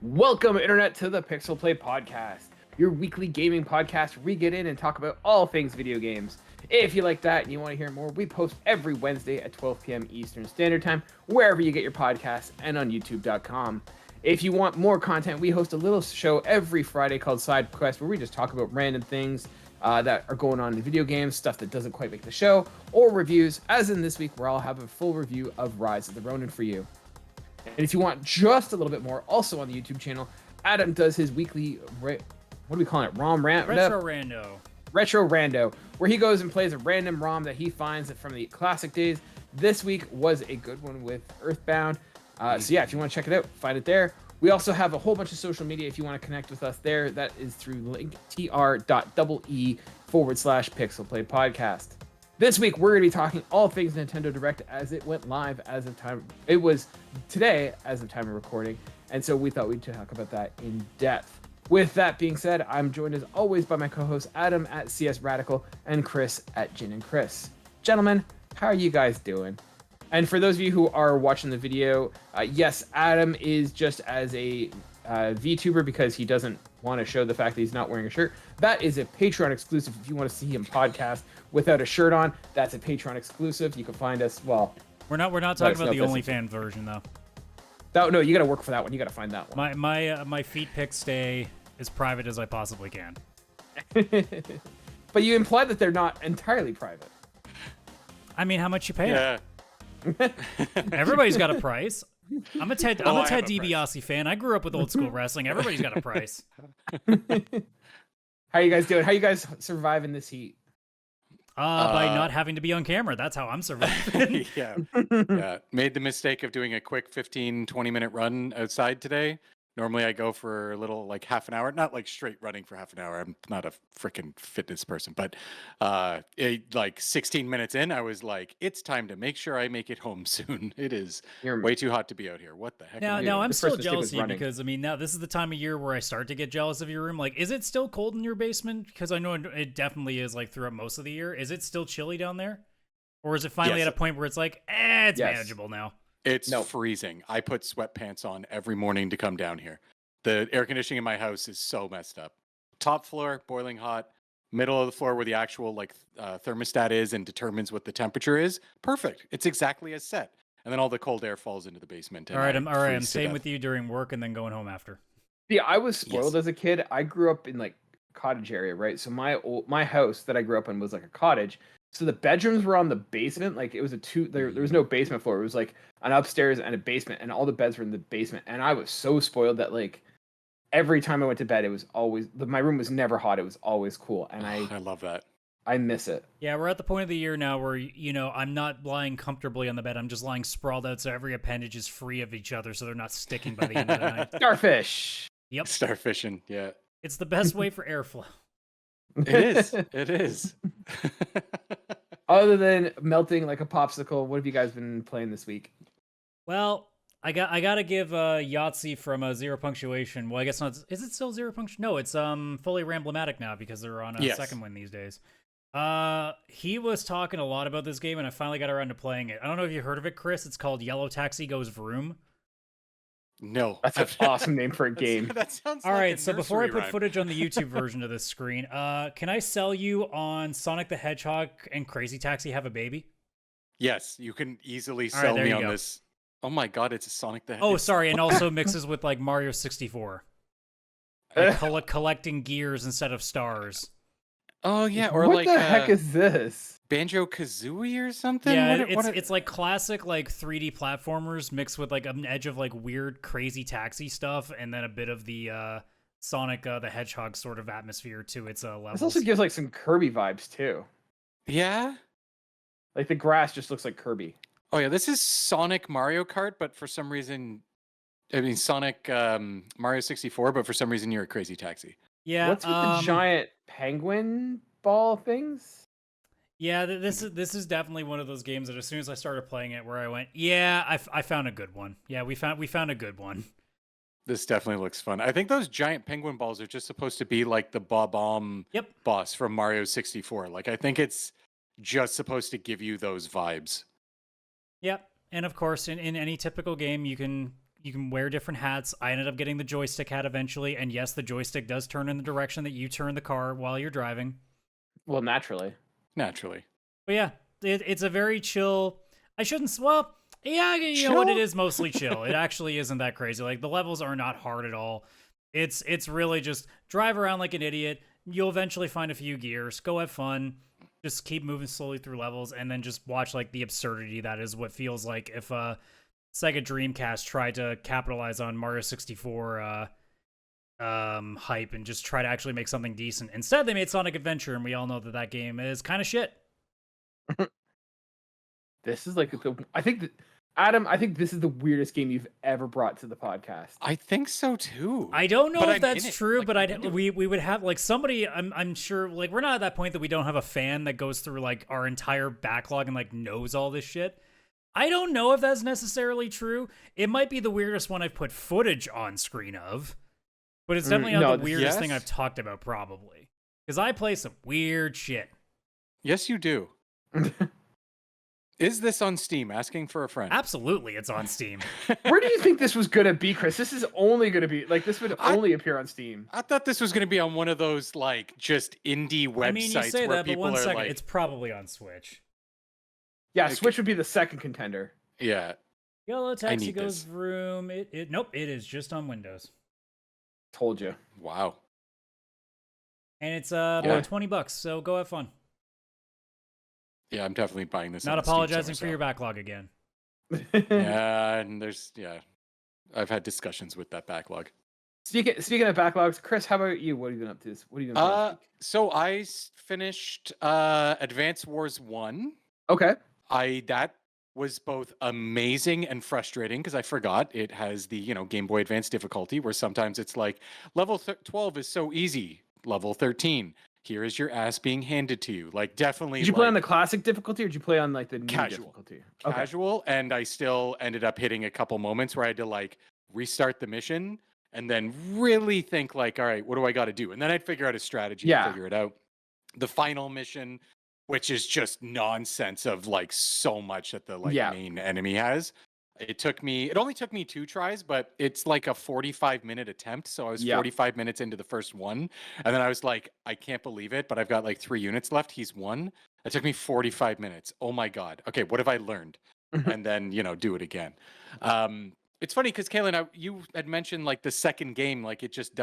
Welcome, Internet, to the PixelPlay Podcast, your weekly gaming podcast where we get in and talk about all things video games. If you like that and you want to hear more, we post every Wednesday at 12 p.m. Eastern Standard Time, wherever you get your podcasts, and on YouTube.com. If you want more content, we host a little show every Friday called Side Quest, where we just talk about random things that are going on in video games, stuff that doesn't quite make the show, or reviews, as in this week, where I'll have a full review of Rise of the Ronin for you. And if you want just a little bit more, also on the YouTube channel, Adam does his weekly, what do we call it, ROM rant? Retro Rando. Retro Rando, where he goes and plays a random ROM that he finds from the classic days. This week was a good one with Earthbound. So yeah, if you want to check it out, find it there. We also have a whole bunch of social media if you want to connect with us there. That is through linktr.ee/PixelPlay Podcast. This week, we're going to be talking all things Nintendo Direct as it went live as of time. It was today as of time of recording, and so we thought we'd talk about that in depth. With that being said, I'm joined as always by my co-hosts Adam at CS Radical and Chris at Gin and Chris. Gentlemen, how are you guys doing? And for those of you who are watching the video, yes, Adam is just as a VTuber because he doesn't want to show the fact that he's not wearing a shirt. That is a Patreon exclusive. If you want to see him podcast without a shirt on, that's a Patreon exclusive. You can find us. Well, we're not talking about the OnlyFans version though. No, you got to work for that one. You got to find that one. My feet pic stay as private as I possibly can. But you implied that they're not entirely private. I mean, how much you pay? Yeah. Everybody's got a price. I'm a Ted DiBiase fan. I grew up with old school wrestling. Everybody's got a price. How you guys doing? How you guys surviving this heat? By not having to be on camera. That's how I'm surviving. Yeah. Made the mistake of doing a quick 15-20 minute run outside today. Normally I go for a little, like half an hour, not like straight running for half an hour. I'm not a freaking fitness person, but like 16 minutes in, I was like, it's time to make sure I make it home soon. It is way too hot to be out here. What the heck? Now I'm still jealous of you because, I mean, now this is the time of year where I start to get jealous of your room. Like, is it still cold in your basement? Because I know it definitely is, like, throughout most of the year. Is it still chilly down there? Or is it finally at a point where it's like, it's manageable now? It's freezing. I put sweatpants on every morning to come down here. The air conditioning in my house is so messed up. Top floor, boiling hot. Middle of the floor where the actual thermostat is and determines what the temperature is. Perfect. It's exactly as set. And then all the cold air falls into the basement. All right, I'm staying with you during work and then going home after. Yeah, I was spoiled as a kid. I grew up in like cottage area, right? So my house that I grew up in was like a cottage. So the bedrooms were on the basement. Like it was there was no basement floor. It was like an upstairs and a basement, and all the beds were in the basement. And I was so spoiled that like every time I went to bed, it was always my room was never hot. It was always cool, and I love that. I miss it. Yeah, we're at the point of the year now where I'm not lying comfortably on the bed. I'm just lying sprawled out, so every appendage is free of each other, so they're not sticking by the end of the night. Starfish. Yep. Starfishing. Yeah. It's the best way for airflow. It is. It is. Other than melting like a popsicle, what have you guys been playing this week? Well, I gotta give Yahtzee from Zero Punctuation. Well, I guess not. Is it still Zero Punctuation? No, it's fully Ramblematic now because they're on a second one these days. He was talking a lot about this game, and I finally got around to playing it. I don't know if you heard of it, Chris. It's called Yellow Taxi Goes Vroom. No. That's an awesome name for a game. That sounds all like right, a so before I put rhyme. footage on the YouTube version of this screen, can I sell you on Sonic the Hedgehog and Crazy Taxi Have a Baby? Yes, you can easily sell me on this. Oh my god, it's a Sonic the Hedgehog. Oh, sorry, and also mixes with like Mario 64. Like collecting gears instead of stars. Oh yeah, or what like the heck is this? Banjo-Kazooie or something? Yeah, it's like classic like 3D platformers mixed with like an edge of like weird crazy taxi stuff and then a bit of the Sonic the Hedgehog sort of atmosphere to its levels. This also gives like some Kirby vibes too. Yeah? Like the grass just looks like Kirby. Oh yeah, this is Sonic Mario Kart, but for some reason, I mean Sonic Mario 64, but for some reason you're a Crazy Taxi. Yeah. What's with the giant penguin ball things? Yeah, this is definitely one of those games that as soon as I started playing it, where I went, yeah, I found a good one. Yeah, we found a good one. This definitely looks fun. I think those giant penguin balls are just supposed to be like the Bob-omb boss from Mario 64. Like I think it's just supposed to give you those vibes. Yep, and of course, in any typical game, you can you can wear different hats. I ended up getting the joystick hat eventually, and yes, the joystick does turn in the direction that you turn the car while you're driving. Well, naturally. But yeah, it's a very chill. I shouldn't. Well, yeah, you chill? know what? It is mostly chill. It actually isn't that crazy. Like the levels are not hard at all. It's really just drive around like an idiot. You'll eventually find a few gears. Go have fun. Just keep moving slowly through levels, and then just watch like the absurdity that is what feels like if Sega Dreamcast tried to capitalize on Mario 64 hype and just try to actually make something decent. Instead, they made Sonic Adventure, and we all know that game is kind of shit. This is like I think Adam, I think this is the weirdest game you've ever brought to the podcast. I think so too. I don't know if that's true, like, but we would have like somebody. I'm sure like we're not at that point that we don't have a fan that goes through like our entire backlog and like knows all this shit. I don't know if that's necessarily true. It might be the weirdest one I've put footage on screen of, but it's definitely not the weirdest thing I've talked about probably because I play some weird shit. Yes, you do. Is this on Steam? Asking for a friend. Absolutely, it's on Steam. Where do you think this was gonna be, Chris? This is only gonna be like this would only appear on Steam. I thought this was going to be on one of those like just indie websites. I mean, you say where that, but people one are second, like, it's probably on Switch. Yeah, like, Switch would be the second contender. Yeah. Yellow Taxi need goes this. vroom. Nope, it is just on Windows. Told you. Wow. And it's about $20, so go have fun. Yeah, I'm definitely buying this. Not on Steam apologizing for somewhere, your backlog again. Yeah, and I've had discussions with that backlog. Speaking of backlogs, Chris, how about you? What have you been up to? What have you been up to? So I finished Advance Wars 1. Okay. That was both amazing and frustrating because I forgot it has the, Game Boy Advance difficulty where sometimes it's like level 12 is so easy, level 13. Here is your ass being handed to you. Like definitely. Did you play on the classic difficulty or did you play on like the new casual difficulty? Casual, and I still ended up hitting a couple moments where I had to like restart the mission and then really think like, all right, what do I got to do? And then I'd figure out a strategy and figure it out. The final mission, which is just nonsense of like so much that the main enemy has. It only took me 2 tries, but it's like a 45-minute attempt. So I was 45 minutes into the first one. And then I was like, I can't believe it, but I've got like 3 units left. He's won. It took me 45 minutes. Oh my God. Okay, what have I learned? And then, do it again. It's funny because Kaylan, you had mentioned like the second game, like it just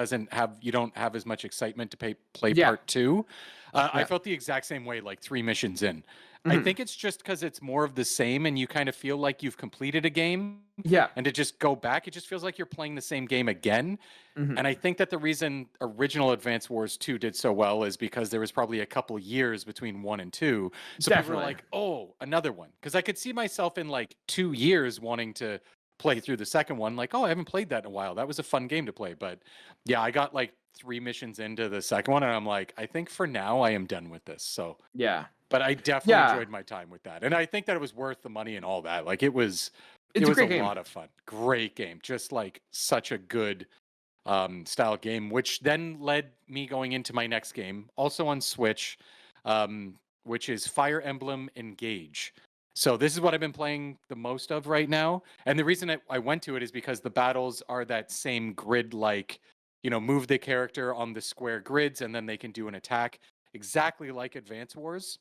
you don't have as much excitement to play part 2. I felt the exact same way like 3 missions in. I think it's just because it's more of the same and you kind of feel like you've completed a game. Yeah. And to just go back, it just feels like you're playing the same game again. And I think that the reason original Advance Wars 2 did so well is because there was probably a couple years between 1 and 2. So people were like, oh, another one. Because I could see myself in like 2 years wanting to play through the second one. Like, oh, I haven't played that in a while. That was a fun game to play. But yeah, I got like 3 missions into the second one and I'm like, I think for now I am done with this. So yeah. But I definitely enjoyed my time with that. And I think that it was worth the money and all that. Like it was a lot of fun. Great game. Just like such a good style game, which then led me going into my next game, also on Switch, which is Fire Emblem Engage. So this is what I've been playing the most of right now. And the reason I went to it is because the battles are that same grid, like, move the character on the square grids and then they can do an attack exactly like Advance Wars,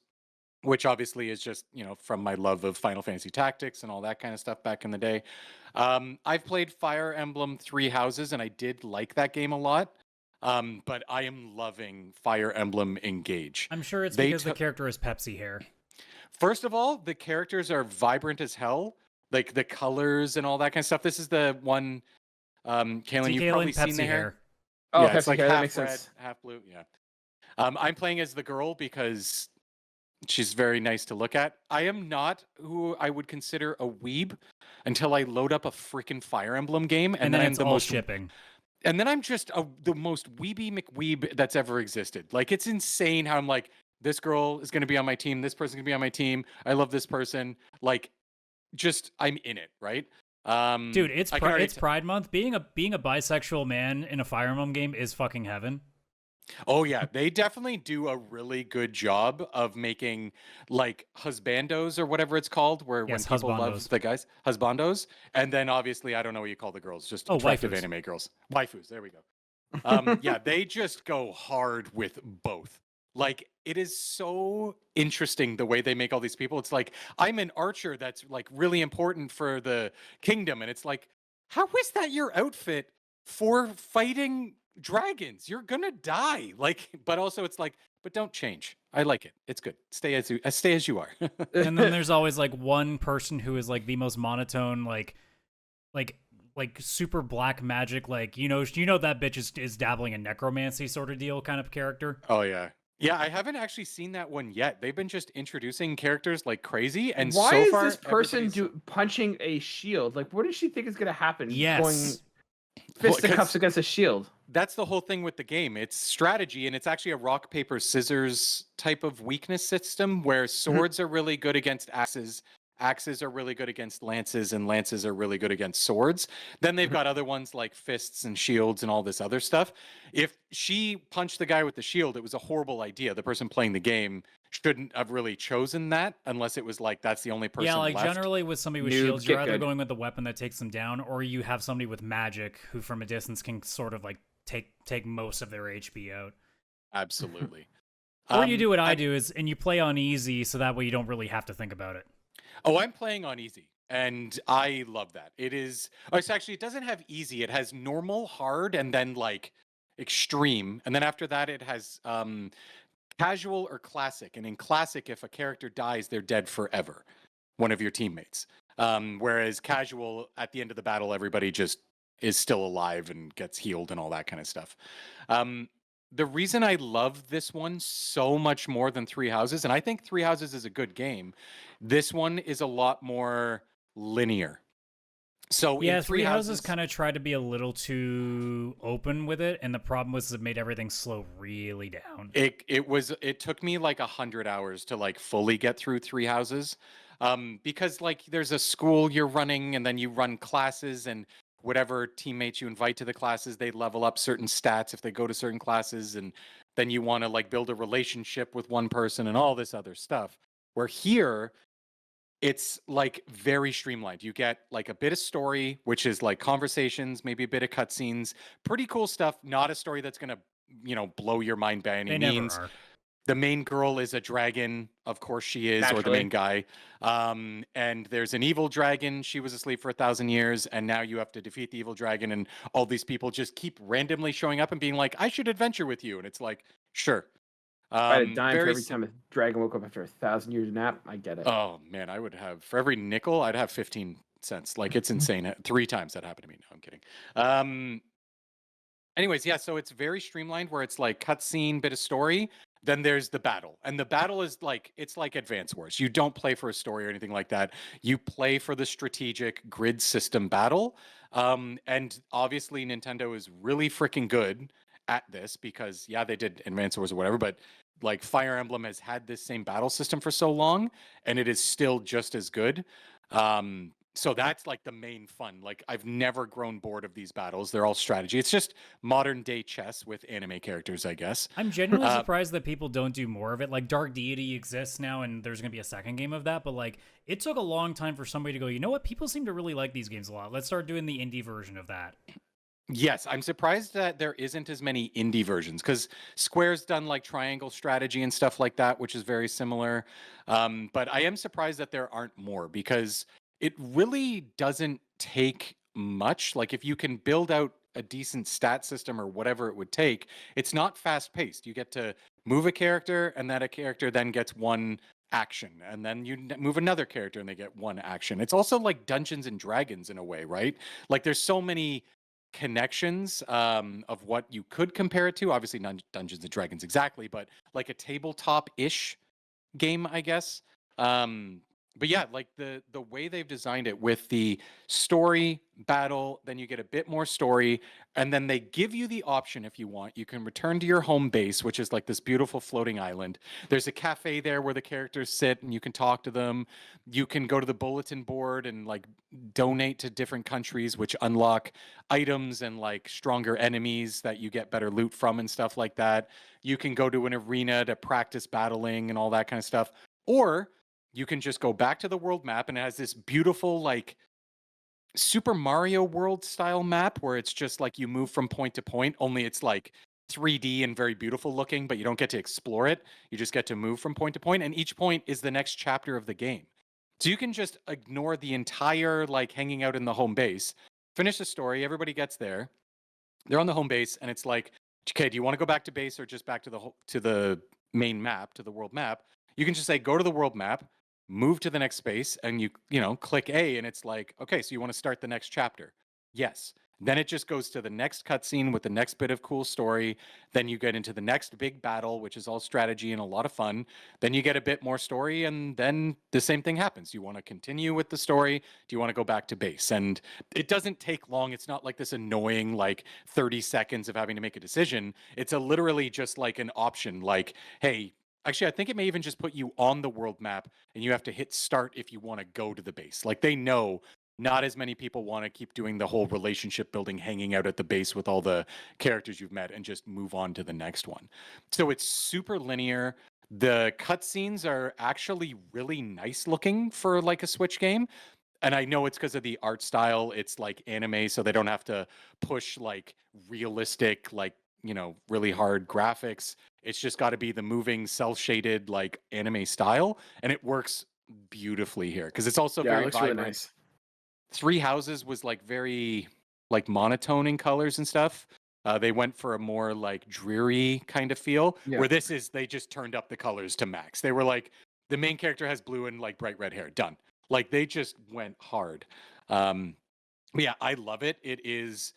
which obviously is just, from my love of Final Fantasy Tactics and all that kind of stuff back in the day. I've played Fire Emblem 3 Houses, and I did like that game a lot. But I am loving Fire Emblem Engage. I'm sure it's because the character has Pepsi hair. First of all, the characters are vibrant as hell. Like the colors and all that kind of stuff. This is the one, Kaylan, you've probably Pepsi seen the hair. Oh, yeah, it's like hair, half that makes red, sense. half blue. Yeah. I'm playing as the girl because she's very nice to look at. I am not who I would consider a weeb until I load up a freaking Fire Emblem game, and then I'm the most shipping. And then I'm just the most weeby McWeeb that's ever existed. Like it's insane how I'm like, this girl is going to be on my team. This person's going to be on my team. I love this person. Like, just I'm in it, right? Dude, it's Pride Month. Being a bisexual man in a Fire Emblem game is fucking heaven. Oh yeah, they definitely do a really good job of making like husbandos or whatever it's called, where when Yes, people love husbandos. the guys, husbandos, and then obviously I don't know what you call the girls, just Oh, attractive waifus. anime girls, waifus. There we go. Yeah, they just go hard with both. Like it is so interesting the way they make all these people. It's like I'm an archer that's like really important for the kingdom, and it's like, how is that your outfit for fighting dragons? You're gonna die. Like, but also it's like, but don't change. I like it. It's good. Stay as you are. And then there's always like one person who is like the most monotone, like like super black magic, like you know that bitch is dabbling in necromancy sort of deal kind of character. Oh yeah. Yeah, I haven't actually seen that one yet. They've been just introducing characters like crazy, and Why so is far this person everybody's punching a shield? Like, what does she think is gonna happen? Going Yes. fisticuffs against a shield. That's the whole thing with the game. It's strategy, and it's actually a rock paper scissors type of weakness system where swords are really good against axes, axes are really good against lances, and lances are really good against swords. Then they've got other ones like fists and shields and all this other stuff. If she punched the guy with the shield, it was a horrible idea. The person playing the game shouldn't have really chosen that unless it was like that's the only person Yeah, like left. generally with somebody with Noobs, shields, you're get either good. going with the weapon that takes them down, or you have somebody with magic who from a distance can sort of like take most of their HP out. Absolutely. Or you do what I do is, and you play on easy, so that way you don't really have to think about it. Oh, I'm playing on easy, and I love that. It is. Oh, it's actually, it doesn't have easy. It has normal, hard, and then like extreme, and then after that, it has casual or classic. And in classic, if a character dies, they're dead forever. One of your teammates. Whereas casual, at the end of the battle, everybody just is still alive and gets healed and all that kind of stuff. The reason I love this one so much more than Three Houses, and I think Three Houses is a good game, this one is a lot more linear. So Yeah, in Three Houses kind of tried to be a little too open with it, and the problem was it made everything slow really down. It took me like 100 hours to like fully get through Three Houses, because like there's a school you're running, and then you run classes, and whatever teammates you invite to the classes, they level up certain stats if they go to certain classes, and then you want to like build a relationship with one person and all this other stuff. Where here, it's like very streamlined. You get like a bit of story, which is like conversations, maybe a bit of cutscenes, pretty cool stuff. Not a story that's gonna, blow your mind by any They never means. are. The main girl is a dragon, of course she is, or the Naturally. main guy. And there's an evil dragon. She was asleep for 1,000 years, and now you have to defeat the evil dragon. And all these people just keep randomly showing up and being like, "I should adventure with you," and it's like, sure. If I had a dime for Very every time a dragon woke up after 1,000 years of nap, I get it. Oh man, I would have for every nickel, I'd have 15 cents. Like it's insane. 3 times that happened to me. No, I'm kidding. Anyways, yeah, so it's very streamlined where it's like cutscene, bit of story. Then there's the battle. And the battle is like it's like Advance Wars. You don't play for a story or anything like that. You play for the strategic grid system battle. And obviously Nintendo is really freaking good at this because yeah, they did Advance Wars or whatever, but like Fire Emblem has had this same battle system for so long and it is still just as good. So that's like the main fun. Like I've never grown bored of these battles. They're all strategy. It's just modern day chess with anime characters, I guess. I'm genuinely surprised that people don't do more of it. Like Dark Deity exists now, and there's gonna be a second game of that. But like, it took a long time for somebody to go, you know what? People seem to really like these games a lot. Let's start doing the indie version of that. Yes, I'm surprised that there isn't as many indie versions because Square's done like triangle strategy and stuff like that, which is very similar. But I am surprised that there aren't more because it really doesn't take much. Like if you can build out a decent stat system or whatever it would take, it's not fast paced. You get to move a character and that a character then gets one action and then you move another character and they get one action. It's also like Dungeons and Dragons in a way, right? Like there's so many connections of what you could compare it to. Obviously not Dungeons and Dragons exactly, but like a tabletop-ish game, I guess. But yeah, like the way they've designed it with the story battle, then you get a bit more story, and then they give you the option if you want. You can return to your home base, which is like this beautiful floating island. There's a cafe there where the characters sit and you can talk to them. You can go to the bulletin board and like donate to different countries, which unlock items and like stronger enemies that you get better loot from and stuff like that. You can go to an arena to practice battling and all that kind of stuff. Or you can just go back to the world map, and it has this beautiful like Super Mario World style map where it's just like you move from point to point, only it's like 3D and very beautiful looking, but you don't get to explore it. You just get to move from point to point, and each point is the next chapter of the game. So you can just ignore the entire like hanging out in the home base, finish the story, everybody gets there. They're on the home base, and it's like, okay, do you want to go back to base or just back to the main map, to the world map? You can just say go to the world map, move to the next space, and you click A, and it's like, okay, so you want to start the next chapter? Yes. Then it just goes to the next cutscene with the next bit of cool story. Then you get into the next big battle, which is all strategy and a lot of fun. Then you get a bit more story, and then the same thing happens. You want to continue with the story? Do you want to go back to base? And it doesn't take long. It's not like this annoying, like 30 seconds of having to make a decision. It's literally just like an option, like, hey, actually, I think it may even just put you on the world map and you have to hit start if you want to go to the base. Like they know not as many people want to keep doing the whole relationship building, hanging out at the base with all the characters you've met and just move on to the next one. So it's super linear. The cutscenes are actually really nice looking for like a Switch game. And I know it's because of the art style. It's like anime, so they don't have to push like realistic, like, really hard graphics. It's just got to be the moving, cel-shaded like anime style, and it works beautifully here because it's also Yeah, it very looks vibrant. really nice. Three Houses was like very like monotone in colors and stuff. They went for a more like dreary kind of feel, where this is they just turned up the colors to max. They were like, the main character has blue and like bright red hair. Done. Like they just went hard. Yeah, I love it. It is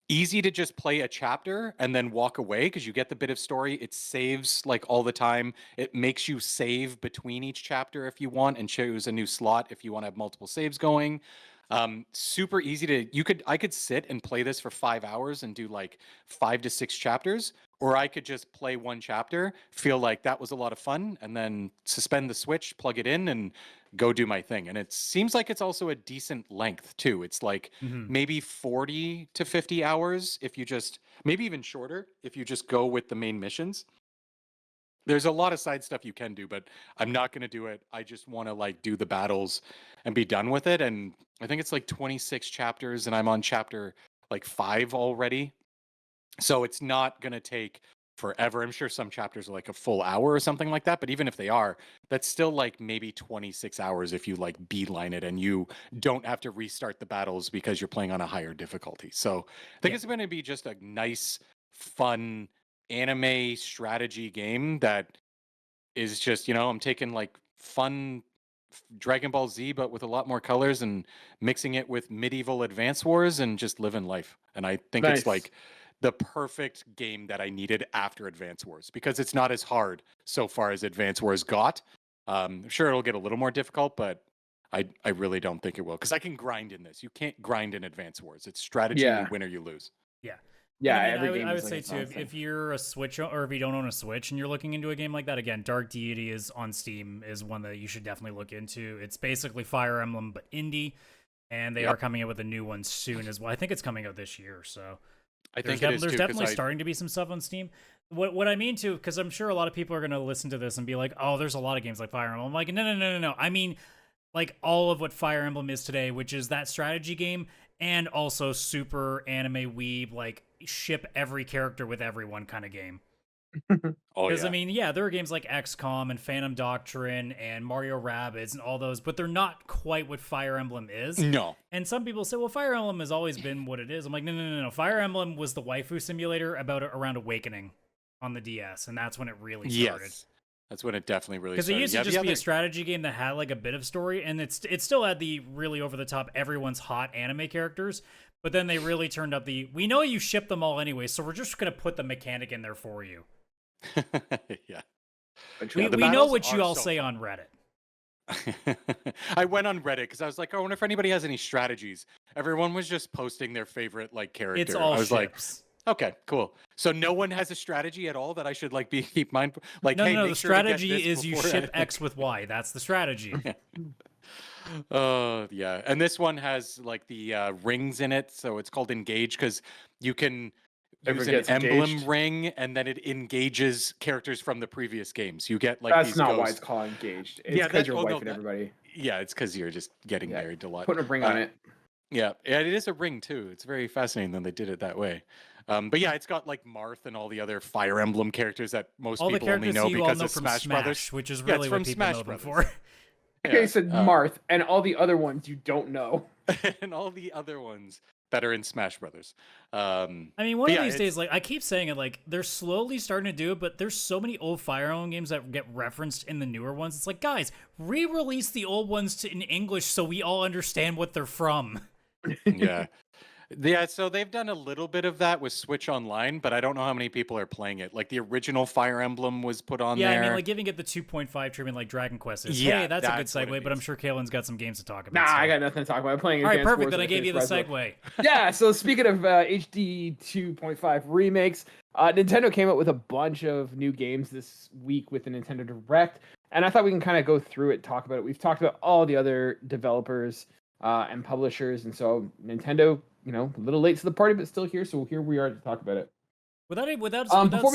easy to just play a chapter and then walk away because you get the bit of story. It saves like all the time. It makes you save between each chapter if you want and choose a new slot if you want to have multiple saves going. Super easy to I could sit and play this for 5 hours and do like 5 to 6 chapters, or I could just play one chapter, feel like that was a lot of fun, and then suspend the Switch, plug it in, and go do my thing. And it seems like it's also a decent length too. It's like maybe 40 to 50 hours if you just, maybe even shorter if you just go with the main missions. There's a lot of side stuff you can do, but I'm not going to do it. I just want to like do the battles and be done with it. And I think it's like 26 chapters and I'm on chapter like 5 already. So it's not going to take forever. I'm sure some chapters are like a full hour or something like that. But even if they are, that's still like maybe 26 hours if you like beeline it and you don't have to restart the battles because you're playing on a higher difficulty. So I think it's going to be just a nice, fun anime strategy game that is just, I'm taking like fun Dragon Ball Z, but with a lot more colors and mixing it with medieval Advance Wars and just living life. And I think it's like the perfect game that I needed after Advance Wars because it's not as hard so far as Advance Wars got. I'm sure it'll get a little more difficult, but I really don't think it will because I can grind in this. You can't grind in Advance Wars. It's strategy, you win or you lose. Yeah. Yeah, I would say too, if you're a Switch or if you don't own a Switch and you're looking into a game like that, again, Dark Deity is on Steam is one that you should definitely look into. It's basically Fire Emblem but indie, and they are coming out with a new one soon as well. I think it's coming out this year, so there's definitely starting to be some stuff on Steam. What I mean too, because I'm sure a lot of people are going to listen to this and be like, "Oh, there's a lot of games like Fire Emblem." I'm like, no. I mean, like all of what Fire Emblem is today, which is that strategy game. And also super anime weeb, like ship every character with everyone kind of game. Because I mean, there are games like XCOM and Phantom Doctrine and Mario Rabbids and all those, but they're not quite what Fire Emblem is. No. And some people say, well, Fire Emblem has always been what it is. I'm like, no. Fire Emblem was the waifu simulator around Awakening on the DS, and that's when it really started. Yes. That's when it definitely really started. Because it used to just be a strategy game that had like a bit of story, and it still had the really over the top, everyone's hot anime characters. But then they really turned up we know you ship them all anyway, so we're just gonna put the mechanic in there for you. Yeah. We know what you all say on Reddit. I went on Reddit because I was like, I wonder if anybody has any strategies. Everyone was just posting their favorite like character. It's all I was ships. like, okay, cool. So no one has a strategy at all that I should like keep mind. Like, no, hey, no, make the sure to get strategy this is you before ship anything. X with Y. That's the strategy. Yeah, and this one has like the rings in it, so it's called engage because you can use an emblem ring and then it engages characters from the previous games. You get like That's these not ghosts. why it's called engaged. It's because you're wifing everybody. Yeah, it's because you're just getting married a lot. Putting a ring on it. Yeah, it is a ring too. It's very fascinating that they did it that way. But yeah, it's got like Marth and all the other Fire Emblem characters that most people only know because of Smash Brothers, which is really what people know them for. Okay, so Marth and all the other ones you don't know, and all the other ones that are in Smash Brothers. I mean, one of these days, like I keep saying it, like they're slowly starting to do it, but there's so many old Fire Emblem games that get referenced in the newer ones. It's like, guys, re-release the old ones in English so we all understand what they're from. Yeah. Yeah, so they've done a little bit of that with Switch Online, but I don't know how many people are playing it. Like the original Fire Emblem was put on there. Yeah, I mean, like giving it the 2.5 treatment like Dragon Quest is. Yeah, hey, that's a good segue, but I'm sure Kaylan's got some games to talk about. Nah, I got nothing to talk about. I'm playing. All right, perfect. Then I gave you the segue. Yeah, so speaking of HD 2.5 remakes, Nintendo came out with a bunch of new games this week with the Nintendo Direct, and I thought we can kind of go through it, talk about it. We've talked about all the other developers and publishers, and so Nintendo, you know, a little late to the party, but still here. So here we are to talk about it. Without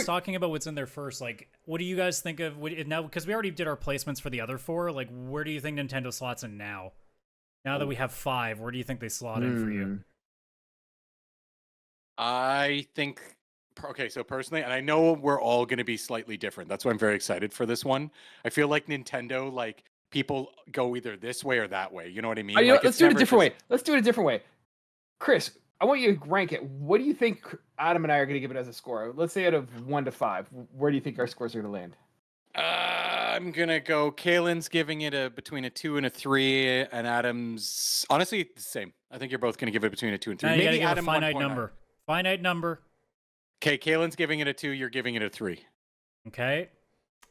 talking about what's in there first, like, what do you guys think of now? Because we already did our placements for the other four. Like, where do you think Nintendo slots in now? Now that we have 5, where do you think they slot in for you? I think, okay, so personally, and I know we're all going to be slightly different. That's why I'm very excited for this one. I feel like Nintendo, like, people go either this way or that way. You know what I mean? Like, let's do it a different way. Let's do it a different way. Chris, I want you to rank it. What do you think Adam and I are going to give it as a score? Let's say out of 1 to 5. Where do you think our scores are going to land? I'm going to go, Kaylan's giving it between a 2 and a 3, and Adam's, honestly, the same. I think you're both going to give it between a 2 and 3. Maybe Adam a finite number. Finite number. Okay, Kaylan's giving it a 2, you're giving it a 3. Okay.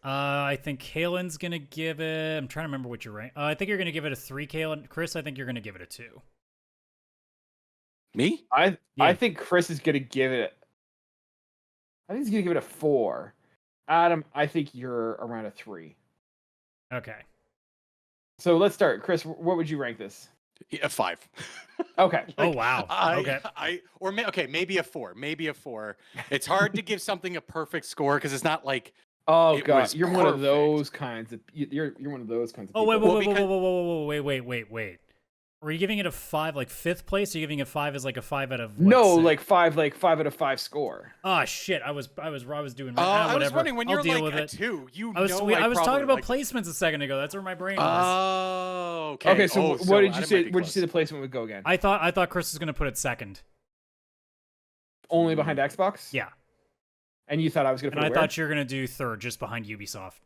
I think Kaylan's going to give it, I'm trying to remember what you're ranking. I think you're going to give it a 3, Kaylan. Chris, I think you're going to give it a 2. Me? I think Chris is gonna give it. I think he's gonna give it a 4. Adam, I think you're around a 3. Okay. So let's start. Chris, what would you rank this? A 5. Okay. Oh wow. Okay. Maybe a 4. Maybe a 4. It's hard to give something a perfect score because it's not like. Oh god, you're one of those kinds of. You're one of those kinds of. Oh people. Wait. Were you giving it a 5 like 5th place? Or are you giving it 5 as like a 5 out of? No, like 5 out of 5 score. Oh shit! I was doing. I whatever. was wondering when you're like a 2. I was talking about placements a second ago. That's where my brain was. Oh, okay. Okay, so what did you say? Where did you see the placement would go again? I thought Chris was gonna put it second. Only behind Xbox? Yeah. And you thought I was gonna put it I thought you were gonna do 3rd, just behind Ubisoft.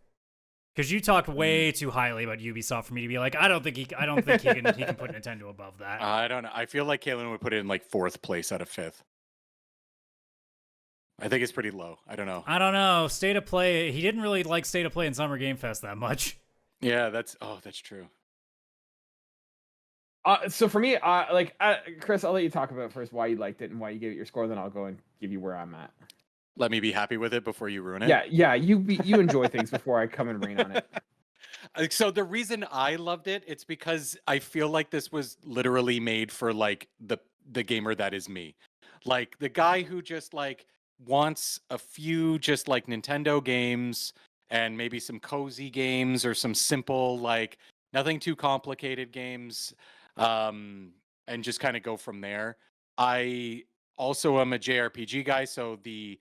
Because you talked way too highly about Ubisoft for me to be like, I don't think he can put Nintendo above that. I don't know. I feel like Kaylan would put it in like 4th place out of 5th. I think it's pretty low. I don't know. State of Play. He didn't really like State of Play in Summer Game Fest that much. Yeah, that's true. So for me, Chris, I'll let you talk about first why you liked it and why you gave it your score. Then I'll go and give you where I'm at. Let me be happy with it before you ruin it. Yeah. You enjoy things before I come and rain on it. So the reason I loved it, it's because I feel like this was literally made for like the gamer that is me, like the guy who just like wants a few just like Nintendo games and maybe some cozy games or some simple like nothing too complicated games, and just kind of go from there. I also am a JRPG guy, so the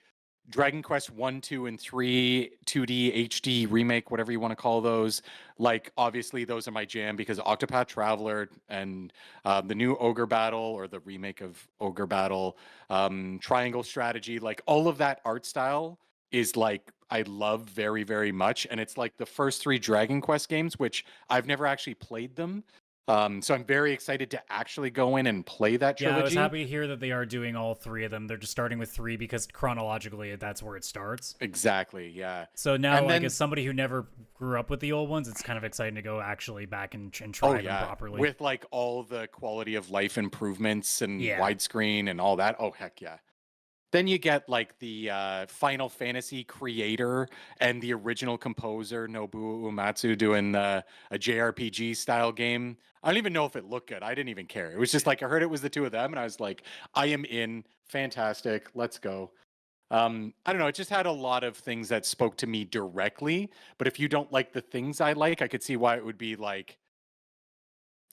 Dragon Quest 1, 2, and 3 2D HD remake, whatever you want to call those, like obviously those are my jam because Octopath Traveler and the new Ogre Battle or the remake of Ogre Battle, Triangle Strategy, like all of that art style is like I love very, very much. And it's like the first 3 Dragon Quest games, which I've never actually played them. So I'm very excited to actually go in and play that trilogy. Yeah, I was happy to hear that they are doing all 3 of them. They're just starting with 3 because chronologically that's where it starts. Exactly, yeah. So now, like, as somebody who never grew up with the old ones, it's kind of exciting to go actually back and try them properly. With, like, all the quality of life improvements and widescreen and all that. Oh, heck yeah. Then you get, like, the Final Fantasy creator and the original composer, Nobuo Uematsu, doing a JRPG style game. I don't even know if it looked good. I didn't even care. It was just like, I heard it was the 2 of them, and I was like, I am in. Fantastic. Let's go. I don't know. It just had a lot of things that spoke to me directly. But if you don't like the things I like, I could see why it would be like,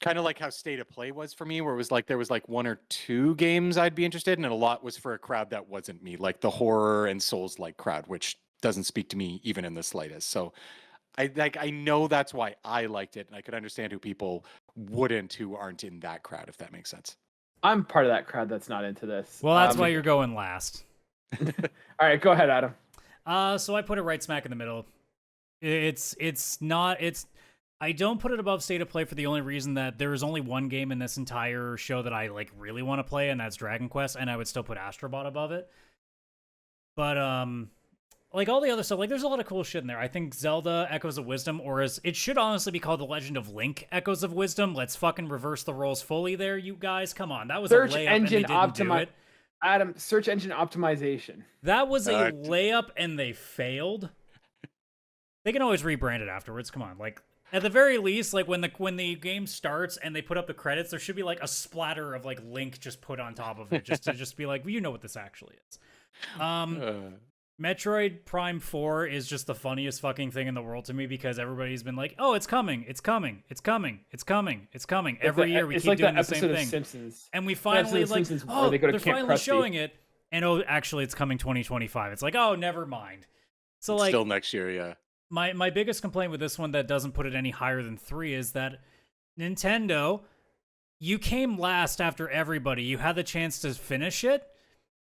kind of like how State of Play was for me, where it was like there was like 1 or 2 games I'd be interested in, and a lot was for a crowd that wasn't me, like the horror and Souls-like crowd, which doesn't speak to me even in the slightest. So I know that's why I liked it, and I could understand who people wouldn't, who aren't in that crowd, if that makes sense. I'm part of that crowd that's not into this. Well, that's why you're going last. All right, go ahead, Adam. So I put it right smack in the middle. I don't put it above State of Play for the only reason that there is only one game in this entire show that I like really want to play, and that's Dragon Quest, and I would still put Astrobot above it. But like all the other stuff, like there's a lot of cool shit in there. I think Zelda Echoes of Wisdom, or as it should honestly be called, The Legend of Link Echoes of Wisdom. Let's fucking reverse the roles fully there, you guys. Come on, that was search a layup engine and they didn't do it. Adam, search engine optimization. That was a layup and they failed. They can always rebrand it afterwards. Come on, like. At the very least, like when the game starts and they put up the credits, there should be like a splatter of like Link just put on top of it, just to just be like, well, you know what this actually is. Metroid Prime 4 is just the funniest fucking thing in the world to me because everybody's been like, oh, it's coming, it's coming, it's coming, it's coming, it's coming. Every year we keep like doing the same thing. Simpsons. And we finally like, oh, they're finally showing it. And oh, actually it's coming 2025. It's like, oh, never mind. So it's like still next year, yeah. My biggest complaint with this one that doesn't put it any higher than 3 is that Nintendo, you came last after everybody. You had the chance to finish it,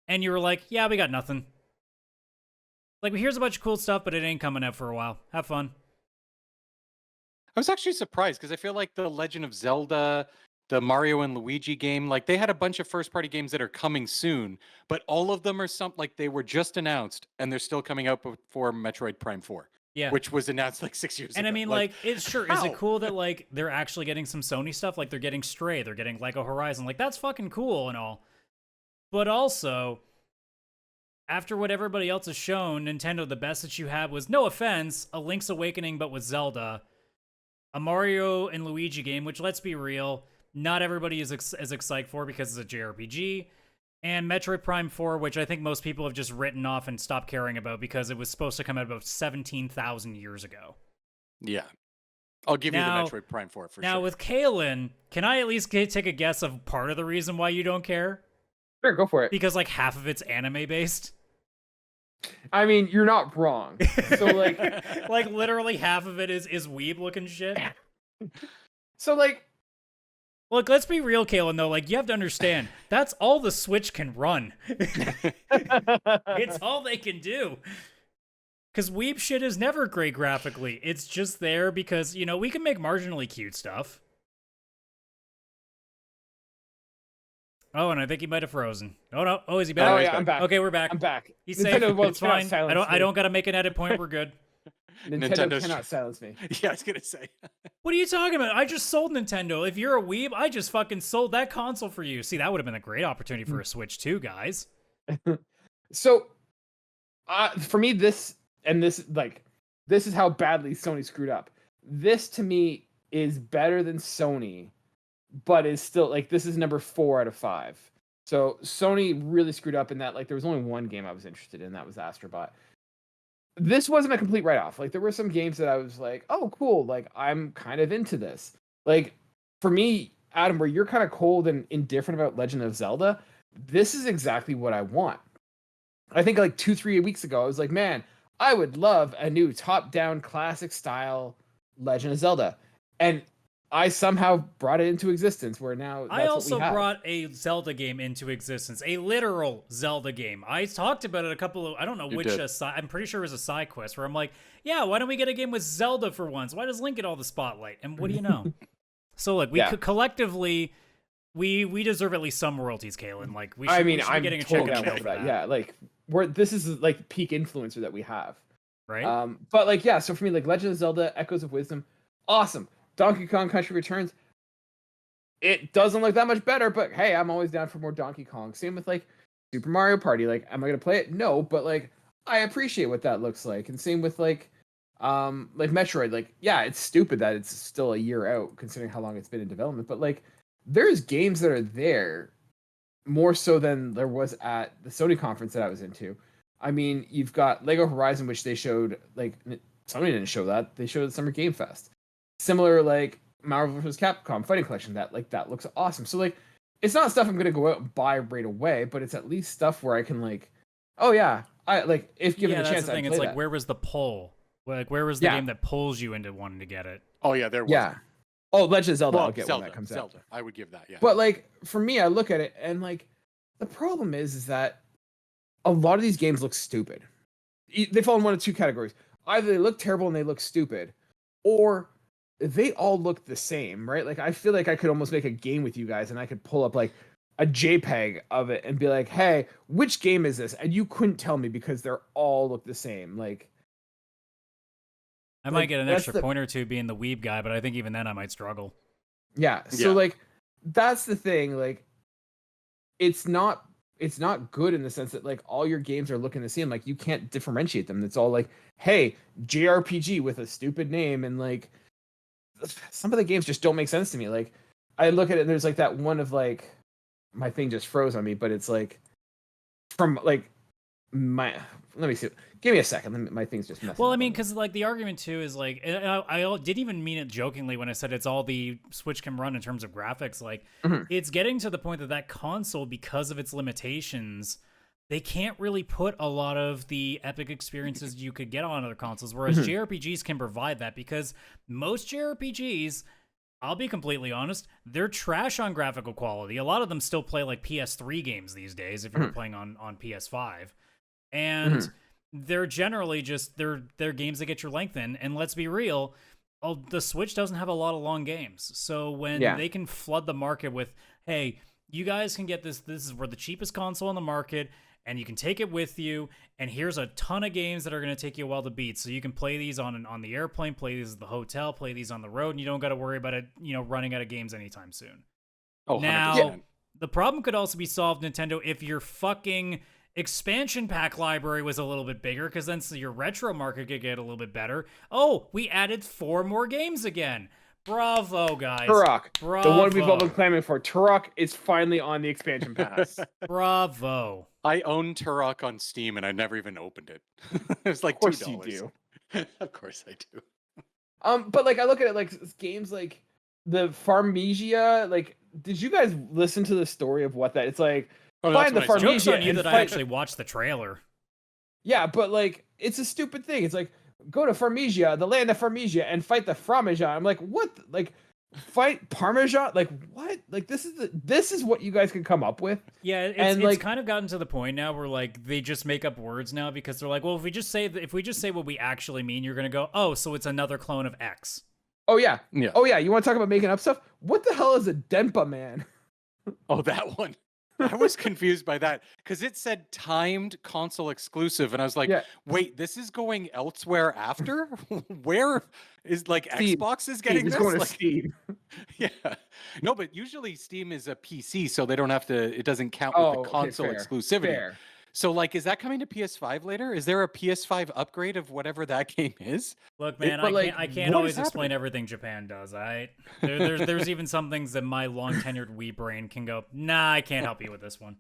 and you were like, yeah, we got nothing. Like, here's a bunch of cool stuff, but it ain't coming out for a while. Have fun. I was actually surprised, because I feel like the Legend of Zelda, the Mario and Luigi game, like, they had a bunch of first-party games that are coming soon, but all of them are like, they were just announced, and they're still coming out before Metroid Prime 4. Yeah. Which was announced like 6 years ago. And I mean, like it's sure, is it cool that like they're actually getting some Sony stuff? Like they're getting Stray, they're getting Lego Horizon. Like that's fucking cool and all. But also, after what everybody else has shown, Nintendo, the best that you had was, no offense, a Link's Awakening, but with Zelda, a Mario and Luigi game, which let's be real, not everybody is as excited for because it's a JRPG. And Metroid Prime 4, which I think most people have just written off and stopped caring about because it was supposed to come out about 17,000 years ago. Yeah. I'll give you the Metroid Prime 4 for sure. Now, with Kaylan, can I at least take a guess of part of the reason why you don't care? Sure, go for it. Because, like, half of it's anime-based? I mean, you're not wrong. So, like... like, literally half of it is weeb-looking shit? So, like... Look, let's be real, Kaylan, though. Like, you have to understand, that's all the Switch can run. It's all they can do. Because weeb shit is never great graphically. It's just there because, you know, we can make marginally cute stuff. Oh, and I think he might have frozen. Oh, no. Oh, is he back? Oh, yeah, I'm back. Okay, we're back. I'm back. He's safe. It's fine. I don't got to make an edit point. We're good. Nintendo cannot silence me. Yeah, I was going to say. What are you talking about? I just sold Nintendo. If you're a weeb, I just fucking sold that console for you. See, that would have been a great opportunity for a Switch too, guys. So, for me, this is how badly Sony screwed up. This, to me, is better than Sony, but is still, like, this is number 4 out of 5. So, Sony really screwed up in that, like, there was only one game I was interested in, that was Astrobot. This wasn't a complete write-off. Like, there were some games that I was like, oh, cool. Like, I'm kind of into this. Like, for me, Adam, where you're kind of cold and indifferent about Legend of Zelda, this is exactly what I want. I think like 2-3 weeks ago, I was like, man, I would love a new top-down classic style Legend of Zelda. And I somehow brought it into existence where now that's I also what we have. brought a Zelda game into existence, a literal Zelda game. I talked about it a couple of, I don't know which, I'm pretty sure it was a side quest where I'm like, yeah, why don't we get a game with Zelda for once? Why does Link get all the spotlight? And what do you know? So look, we could collectively, we deserve at least some royalties, Kaylan. Like we should, we should be getting a check for that. Yeah, like this is like peak influencer that we have. Right. But like, yeah, so for me, like Legend of Zelda Echoes of Wisdom, awesome. Donkey Kong Country Returns, it doesn't look that much better, but hey, I'm always down for more Donkey Kong. Same with like Super Mario Party. Like, am I gonna play it? No, but like I appreciate what that looks like. And same with like Metroid. Like, yeah, it's stupid that it's still a year out considering how long it's been in development, but like there's games that are there more so than there was at the Sony conference that I was into. I mean, you've got Lego Horizon, which they showed, like, Sony didn't show that. They showed at Summer Game Fest. Similar, like, Marvel vs. Capcom Fighting Collection, that looks awesome. So, like, it's not stuff I'm going to go out and buy right away, but it's at least stuff where I can, like, oh, yeah, if given a chance, I'd play it's like, that. where was the pull? Like, where was the game that pulls you into wanting to get it? Oh, yeah, there was. Yeah. Oh, Legend of Zelda, I'll get when that comes out. I would give that, yeah. But, like, for me, I look at it, and, like, the problem is that a lot of these games look stupid. They fall in one of two categories. Either they look terrible and they look stupid, or they all look the same, right? Like, I feel like I could almost make a game with you guys, and I could pull up, like, a JPEG of it and be like, hey, which game is this? And you couldn't tell me because they're all look the same. Like, I might get an extra point or two being the weeb guy, but I think even then I might struggle. Yeah. So like, that's the thing. Like, it's not good in the sense that like all your games are looking the same. Like, you can't differentiate them. It's all like, hey, JRPG with a stupid name, and like some of the games just don't make sense to me. Like, I look at it and there's like that one of like, my thing just froze on me, but it's like from like let me see. Give me a second. My thing's just messing. Well, I mean, because like the argument too is like, I didn't even mean it jokingly when I said it's all the Switch can run in terms of graphics. Like, it's getting to the point that console, because of its limitations, they can't really put a lot of the epic experiences you could get on other consoles. Whereas JRPGs can provide that, because most JRPGs, I'll be completely honest, they're trash on graphical quality. A lot of them still play like PS3 games these days if you're playing on PS5. And they're generally just they're games that get your length in. And let's be real, the Switch doesn't have a lot of long games. So when they can flood the market with, hey, you guys can get this is we're the cheapest console on the market, and you can take it with you, and here's a ton of games that are going to take you a while to beat. So you can play these on the airplane, play these at the hotel, play these on the road, and you don't got to worry about it, running out of games anytime soon. Oh, now 100%. The problem could also be solved, Nintendo, if your fucking expansion pack library was a little bit bigger, because then your retro market could get a little bit better. Oh, we added 4 more games again. Bravo, guys. Turok. Bravo. The one we've all been clamoring for. Turok is finally on the expansion pass. Bravo. I own Turok on Steam and I never even opened it. It was like $2. Of course you do. Of course I do. But like, I look at it like games like the Farmisia. Like, did you guys listen to the story of what that? It's like, find the Farmisia. Joke's on you that I actually watched the trailer. Yeah, but like, it's a stupid thing. It's like, go to Farmisia, the land of Farmisia, and fight the Fromija. I'm like, what? Like, fight Parmesan? Like, what? Like, this is what you guys can come up with? Yeah, it's kind of gotten to the point now where like they just make up words now, because they're like, well, if we just say what we actually mean, you're gonna go, oh, so it's another clone of X. Oh yeah. Oh yeah. You want to talk about making up stuff? What the hell is a Denpa man? Oh, that one. I was confused by that because it said timed console exclusive, and I was like, wait, this is going elsewhere after? Where is like Steam. Xbox is getting this? Going to like, Steam. Yeah. No, but usually Steam is a PC, so they don't have to, it doesn't count with the console exclusivity. Fair. So like, is that coming to PS5 later? Is there a PS5 upgrade of whatever that game is? Look, man, I can't always explain everything Japan does. There's even some things that my long tenured Wii brain can go, nah, I can't help you with this one.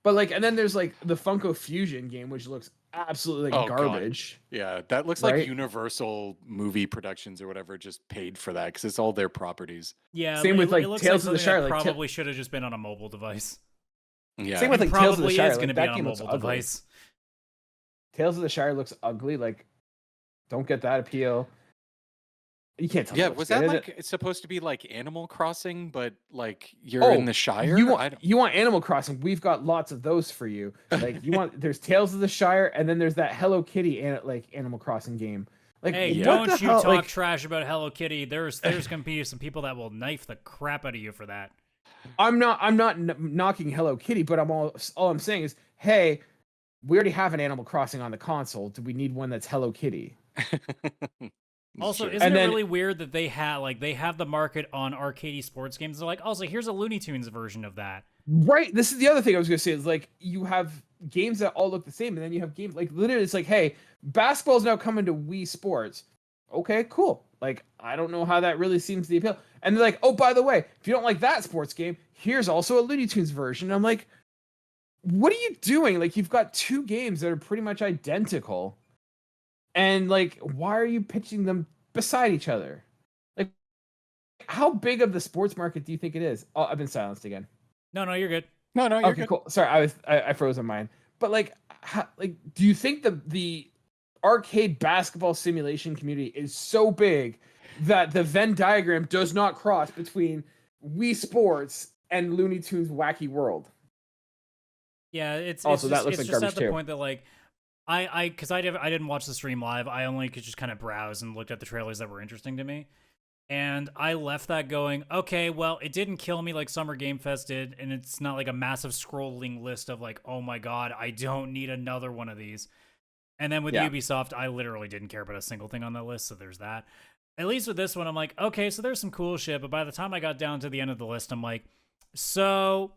But like, and then there's like the Funko Fusion game, which looks absolutely like garbage. God. Yeah, that looks like Universal Movie Productions or whatever just paid for that because it's all their properties. Yeah, same with like Tales of the Shire. Like, probably should have just been on a mobile device. Yeah, same with like Tales of the Shire. Is going to be that on a mobile device. Tales of the Shire looks ugly. Like, don't get that appeal. You can't tell. Yeah, was that like it's supposed to be like Animal Crossing, but like you're in the Shire? You want Animal Crossing? We've got lots of those for you. Like there's Tales of the Shire, and then there's that Hello Kitty Animal Crossing game. Like, hey, what don't the you hell? talk Like, trash about Hello Kitty. There's gonna be some people that will knife the crap out of you for that. I'm not knocking Hello Kitty, but all I'm saying is, hey, we already have an Animal Crossing on the console. Do we need one that's Hello Kitty? Also, Sure. isn't it really weird that they have the market on arcade sports games? They're like, also, here's a Looney Tunes version of that. Right. This is the other thing I was gonna say is like you have games that all look the same, and then you have games like literally it's like, hey, basketball's now coming to Wii Sports. Okay, cool. Like, I don't know how that really seems to appeal. And they're like, oh, by the way, if you don't like that sports game, here's also a Looney Tunes version. And I'm like, what are you doing? Like, you've got two games that are pretty much identical. And like, why are you pitching them beside each other? Like, how big of the sports market do you think it is? Oh, I've been silenced again. No, you're good. No, you're okay, good. Cool. Sorry, I froze on mine. But like, do you think the arcade basketball simulation community is so big that the Venn diagram does not cross between Wii Sports and Looney Tunes Wacky World? Yeah, it's also just, that looks it's like just garbage at the too. point that like I didn't watch the stream live. I only could just kind of browse and looked at the trailers that were interesting to me. And I left that going, okay, well, it didn't kill me like Summer Game Fest did, and it's not like a massive scrolling list of like, oh my god, I don't need another one of these. And then with Ubisoft, I literally didn't care about a single thing on that list, so there's that. At least with this one, I'm like, okay, so there's some cool shit, but by the time I got down to the end of the list, I'm like, so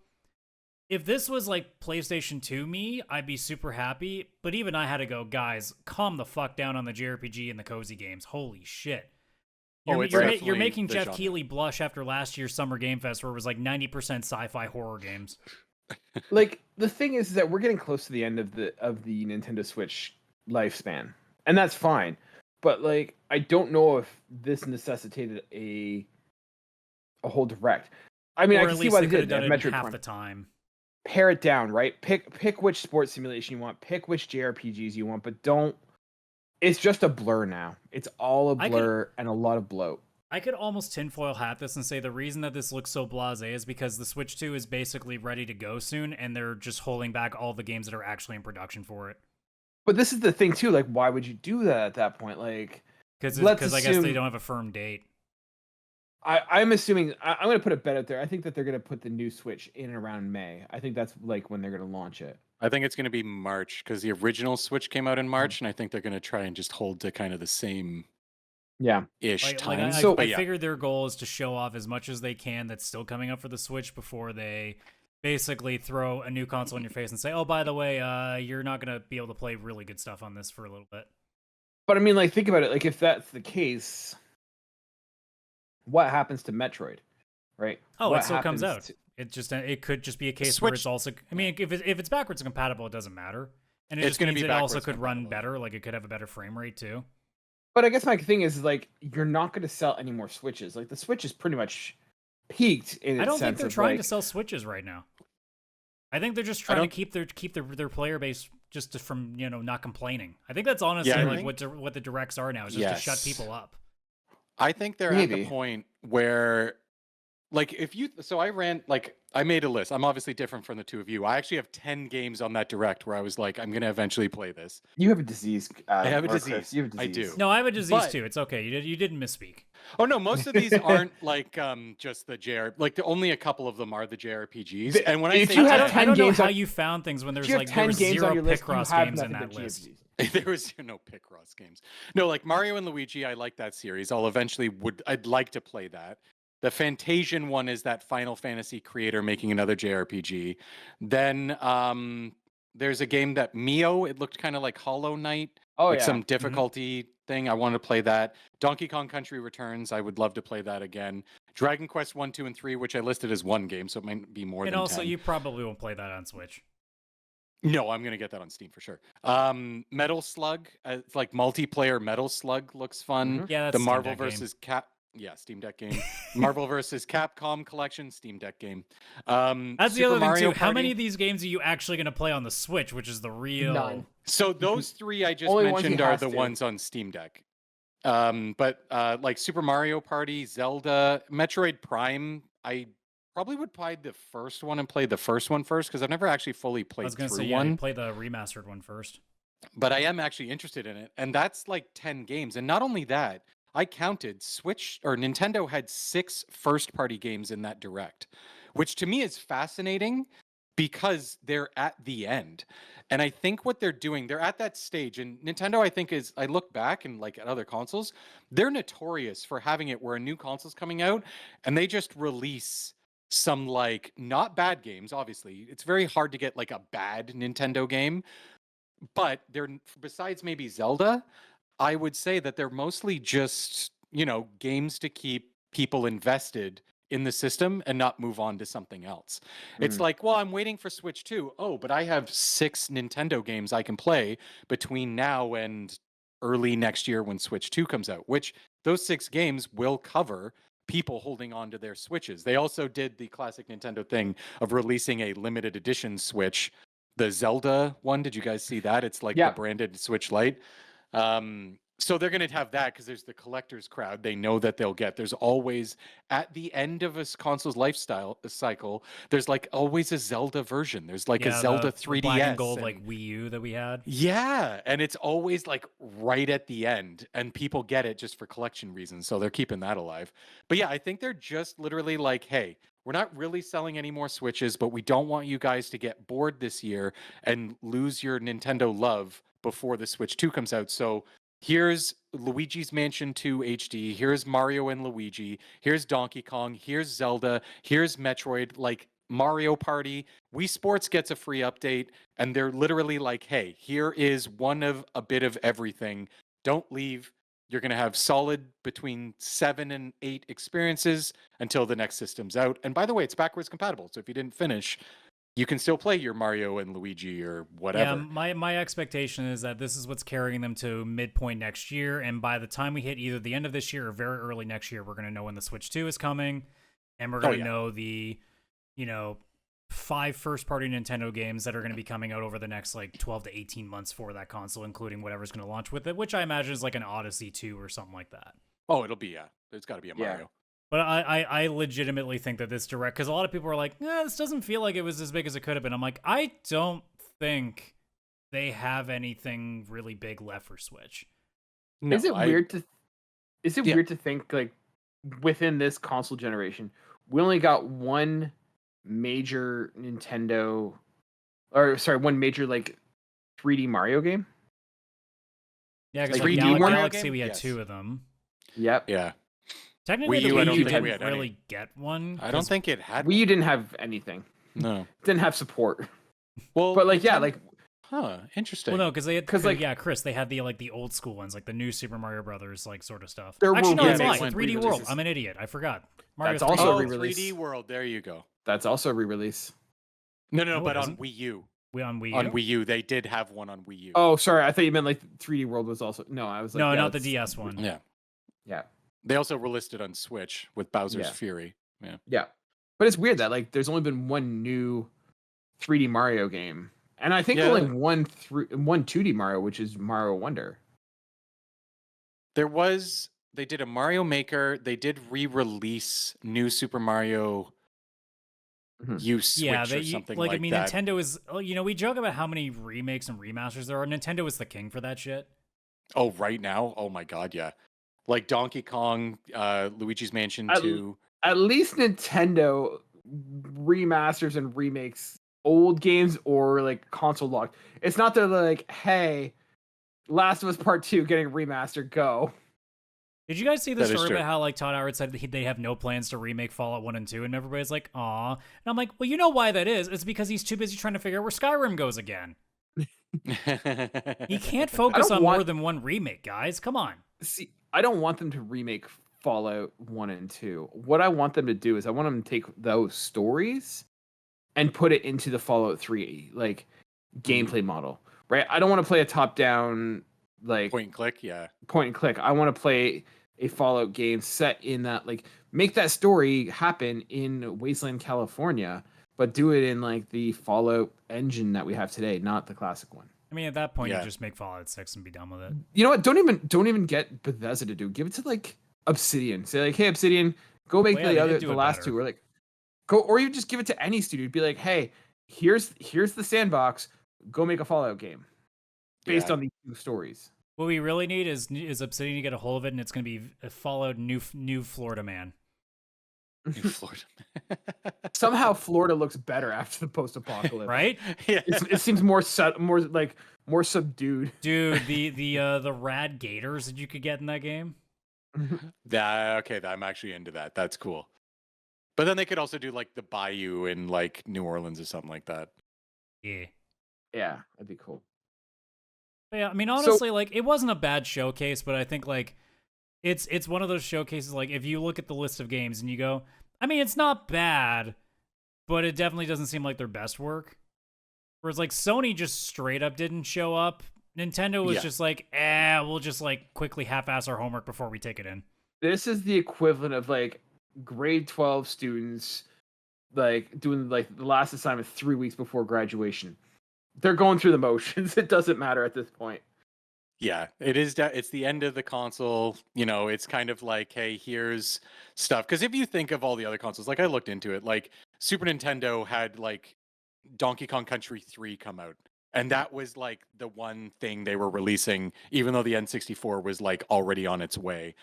if this was like PlayStation 2 me, I'd be super happy, but even I had to go, guys, calm the fuck down on the JRPG and the cozy games. Holy shit. You're making Jeff genre. Keighley blush after last year's Summer Game Fest where it was like 90% sci-fi horror games. Like, the thing is that we're getting close to the end of the Nintendo Switch lifespan, and that's fine. But like, I don't know if this necessitated a whole direct. I mean, I can see why they did done it. Metroid half the time. Pare it down, right? Pick which sports simulation you want, pick which JRPGs you want, but don't. It's just a blur now. It's all a blur and a lot of bloat. I could almost tinfoil hat this and say the reason that this looks so blasé is because the Switch 2 is basically ready to go soon, and they're just holding back all the games that are actually in production for it. But this is the thing too. Like, why would you do that at that point? Like, because I guess they don't have a firm date. I'm assuming I'm going to put a bet out there. I think that they're going to put the new Switch in around May. I think that's like when they're going to launch it. I think it's going to be March because the original Switch came out in March, and I think they're going to try and just hold to kind of the same ish time. I figured their goal is to show off as much as they can that's still coming up for the Switch before they basically throw a new console in your face and say, oh, by the way, you're not going to be able to play really good stuff on this for a little bit. But I mean, like, think about it. Like, if that's the case, what happens to Metroid, right? Oh, it still comes out. It could just be a case where it's also. I mean, if it's backwards compatible, it doesn't matter, and it's going to be. It also could run better. Like, it could have a better frame rate too. But I guess my thing is like, you're not going to sell any more Switches. Like, the Switch is pretty much peaked in its sense. I don't think they're trying like, to sell Switches right now. I think they're just trying to keep their player base just from not complaining. I think that's honestly what the directs are now, is just to shut people up. I think they're at the point where, like, I made a list. I'm obviously different from the two of you. I actually have 10 games on that direct where I was like, I'm going to eventually play this. You have a disease. I have a disease. You have a disease. I do. No, I have a disease too. It's okay. You didn't misspeak. Oh no, most of these aren't like just the only a couple of them are the JRPGs. And when I say I don't know how you found things when there's like there was 0 Picross games in that list. There was no Picross games. No, like Mario and Luigi, I like that series. I'd like to play that. The Fantasian one is that Final Fantasy creator making another JRPG. Then there's a game that Mio, it looked kind of like Hollow Knight. Some difficulty thing. I want to play that. Donkey Kong Country Returns. I would love to play that again. Dragon Quest 1, 2, and 3, which I listed as one game, so it might be more than 10. And also, you probably won't play that on Switch. No, I'm going to get that on Steam for sure. Metal Slug, it's like multiplayer Metal Slug looks fun. Mm-hmm. Yeah, that's the Marvel vs. Steam Deck game. Marvel vs. Capcom Collection, Steam Deck game. That's the other thing too. How many of these games are you actually going to play on the Switch, which is the real... None. So those three I just mentioned are the ones on Steam Deck. But like Super Mario Party, Zelda, Metroid Prime, I probably would buy the first one and play the first one first, because I've never actually fully played through one. Play the remastered one first. but I am actually interested in it. And that's like 10 games. And not only that, I counted Nintendo had 6 first-party games in that direct, which to me is fascinating because they're at the end. And I think what they're doing, they're at that stage. And Nintendo, I think, I look back and like at other consoles, they're notorious for having it where a new console's coming out and they just release some like not bad games. Obviously, it's very hard to get like a bad Nintendo game, but they're, besides maybe Zelda, I would say that they're mostly just, games to keep people invested in the system and not move on to something else. It's like, well, I'm waiting for Switch 2. Oh, but I have 6 Nintendo games I can play between now and early next year when Switch 2 comes out, which those 6 games will cover people holding on to their Switches. They also did the classic Nintendo thing of releasing a limited edition Switch. The Zelda one, did you guys see that? It's like the branded Switch Lite. So they're going to have that because there's the collector's crowd. They know that they'll get. There's always, at the end of a console's cycle, there's like always a Zelda version. There's like a Zelda 3DS. Black and gold like Wii U that we had. Yeah, and it's always like right at the end, and people get it just for collection reasons. So they're keeping that alive. But yeah, I think they're just literally like, hey, we're not really selling any more Switches, but we don't want you guys to get bored this year and lose your Nintendo love before the Switch 2 comes out. So here's Luigi's Mansion 2 HD. Here's Mario and Luigi. Here's Donkey Kong. Here's Zelda. Here's Metroid. Like Mario Party. Wii Sports gets a free update. And they're literally like, hey, here is one of a bit of everything. Don't leave. You're going to have solid between 7 and 8 experiences until the next system's out. And by the way, it's backwards compatible. So if you didn't finish, you can still play your Mario and Luigi or whatever. Yeah, my expectation is that this is what's carrying them to midpoint next year, and by the time we hit either the end of this year or very early next year, we're going to know when the Switch 2 is coming, and we're going to know the, 5 first-party Nintendo games that are going to be coming out over the next, 12 to 18 months for that console, including whatever's going to launch with it, which I imagine is like an Odyssey 2 or something like that. Oh, it'll be, yeah. There's got to be a Mario. But I legitimately think that this direct, because a lot of people are like, this doesn't feel like it was as big as it could have been. I'm like, I don't think they have anything really big left for Switch. No, is it weird to think like within this console generation, we only got one major one major like 3D Mario game? Yeah, because like Galaxy, we had 2 of them. Yep. Yeah. Technically, Wii U, I don't think didn't we had really any. get one. I don't think it had. Wii U didn't have anything. No. Didn't have support. Well, but interesting. Well, no, because Chris, they had the old school ones, like the new Super Mario Brothers, sort of stuff. Actually, no, it's a lie. 3D World. I'm an idiot. I forgot. That's also a re-release. 3D World. There you go. That's also a re-release. No, but on Wii U. On Wii U? On Wii U, they did have one on Wii U. Oh, sorry. I thought you meant 3D World was also. No, I was like. No, not the DS one. Yeah. Yeah. They also released it on Switch with Bowser's Fury. Yeah. Yeah. But it's weird that there's only been one new 3D Mario game. And I think only one 2D Mario, which is Mario Wonder. They did a Mario Maker. They did re-release New Super Mario U Switch or something like that. I mean, Nintendo is, we joke about how many remakes and remasters there are. Nintendo is the king for that shit. Oh, right now? Oh my God, yeah. Like Donkey Kong, Luigi's Mansion 2. At least Nintendo remasters and remakes old games or console locked. It's not that they're like, hey, Last of Us Part 2 getting remastered, go. Did you guys see the story about how Todd Howard said they have no plans to remake Fallout 1 and 2, and everybody's like, aw. And I'm like, well, you know why that is? It's because he's too busy trying to figure out where Skyrim goes again. He can't focus on more than one remake, guys. Come on. See, I don't want them to remake Fallout 1 and 2. What I want them to do is I want them to take those stories and put it into the Fallout 3 gameplay model, right? I don't want to play a top-down point and click, yeah. Point and click. I want to play a Fallout game set in that make that story happen in Wasteland, California, but do it in the Fallout engine that we have today, not the classic one. I mean, at that point, you just make Fallout 6 and be done with it. You know what? Don't even get Bethesda to do. Give it to Obsidian. Say hey Obsidian, go make the last better. two. Or go, or you just give it to any studio. Be like, hey, here's the sandbox. Go make a Fallout game. based on these two stories. What we really need is Obsidian to get a hold of it, and it's going to be a Fallout New Florida Man. New Florida. Somehow Florida looks better after the post-apocalypse, right? Yeah, it seems more subdued. Dude, the rad gators that you could get in that game. I'm actually into that. That's cool. But then they could also do like the Bayou in like New Orleans or something like that. Yeah, that'd be cool. But yeah, I mean, honestly, like it wasn't a bad showcase, but I think like it's one of those showcases. Like if you look at the list of games and you go, I mean, it's not bad, but it definitely doesn't seem like their best work. Whereas like Sony just straight up didn't show up. Nintendo was just like, we'll just like quickly half-ass our homework before we take it in. This is the equivalent of like grade 12 students like doing like the last assignment 3 weeks before graduation. They're going through the motions. It doesn't matter at this point. Yeah, it is. It's the end of the console. You know, it's kind of like, hey, here's stuff. Because if you think of all the other consoles, like I looked into it, like Super Nintendo had like Donkey Kong Country 3 come out. And that was like the one thing they were releasing, even though the N64 was like already on its way.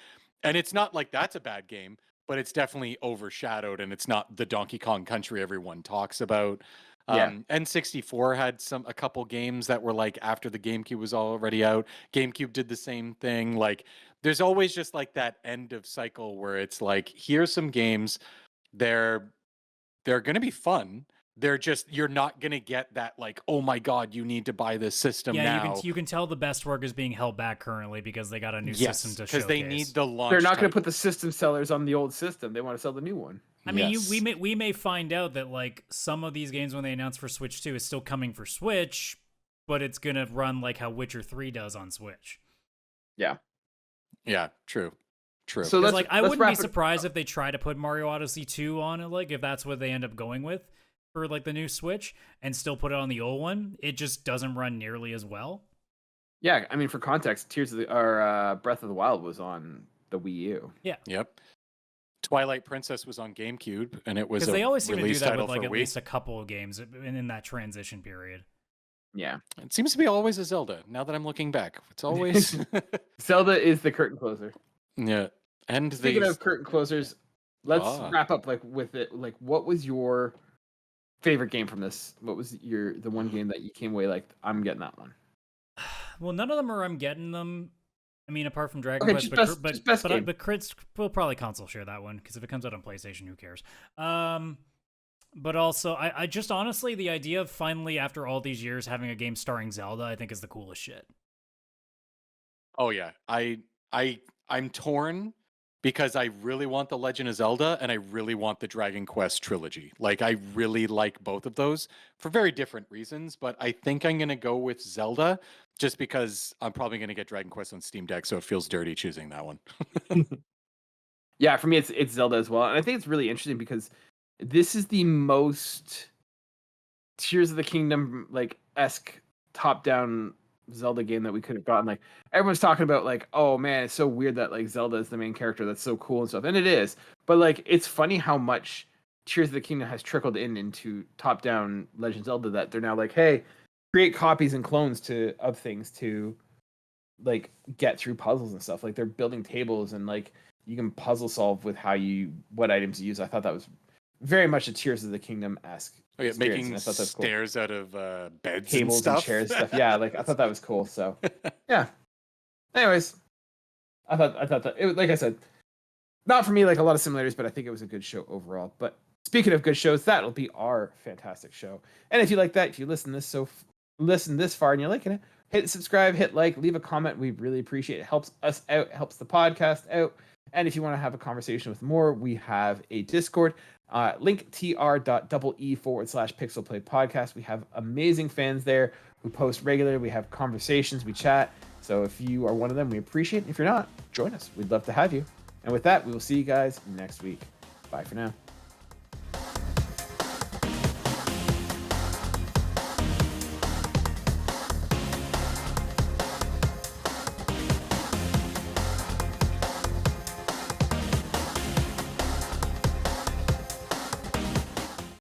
And it's not like that's a bad game, but it's definitely overshadowed, and it's not the Donkey Kong Country everyone talks about. N64 had a couple games that were like after the GameCube was already out. GameCube did the same thing. Like there's always just like that end of cycle where it's like, here's some games. They're going to be fun. They're just, you're not going to get that like, oh my God, you need to buy this system now. You can tell the best work is being held back currently because they got a new system to showcase. Because they need the launch. They're not going to put the system sellers on the old system. They want to sell the new one. I mean, we may find out that like some of these games when they announce for Switch 2 is still coming for Switch, but it's going to run like how Witcher 3 does on Switch. Yeah. Yeah, true. So like I wouldn't be surprised if they try to put Mario Odyssey 2 on it, like if that's what they end up going with for like the new Switch, and still put it on the old one. It just doesn't run nearly as well. Yeah, I mean, for context, Breath of the Wild was on the Wii U. Yeah. Yep. Twilight Princess was on GameCube, and it was because they always seem to do that with like at least a couple of games in that transition period. Yeah, it seems to be always a Zelda. Now that I'm looking back, it's always Zelda is the curtain closer. Yeah, and speaking of curtain closers, let's wrap up like with it. Like, what was your favorite game from this? What was the one game that you came away like, I'm getting that one? Well, none of them are I'm getting them. I mean, apart from Dragon Quest, but Crits will probably console share that one because if it comes out on PlayStation, who cares? But also, I just honestly, the idea of finally after all these years having a game starring Zelda, I think is the coolest shit. Oh yeah, I'm torn because I really want the Legend of Zelda and I really want the Dragon Quest trilogy. Like I really like both of those for very different reasons, but I think I'm going to go with Zelda just because I'm probably going to get Dragon Quest on Steam Deck, so it feels dirty choosing that one. Yeah, for me it's Zelda as well. And I think it's really interesting because this is the most Tears of the Kingdom like esque top-down Zelda game that we could have gotten. Like everyone's talking about like, oh man, it's so weird that like Zelda is the main character. That's so cool and stuff, and it is. But like, it's funny how much Tears of the Kingdom has trickled into top-down Legend of Zelda that they're now like, hey, create copies and clones of things to like get through puzzles and stuff. Like they're building tables and like you can puzzle solve with what items you use. I thought that was very much a Tears of the Kingdom-esque. Oh yeah, making stairs out of beds, tables, and stuff. And chairs, stuff. Yeah, like I thought that was cool. So, yeah. Anyways, I thought that it was, like I said, not for me. Like a lot of simulators, but I think it was a good show overall. But speaking of good shows, that'll be our fantastic show. And if you like that, if you listen this far and you're liking it, hit subscribe, hit like, leave a comment. We really appreciate it. It helps us out, helps the podcast out. And if you want to have a conversation with more, we have a Discord. linktr.ee/PixelPlay Podcast. We have amazing fans there who post regularly. We have conversations, we chat. So if you are one of them, we appreciate it. If you're not, join us. We'd love to have you. And with that, we will see you guys next week. Bye for now.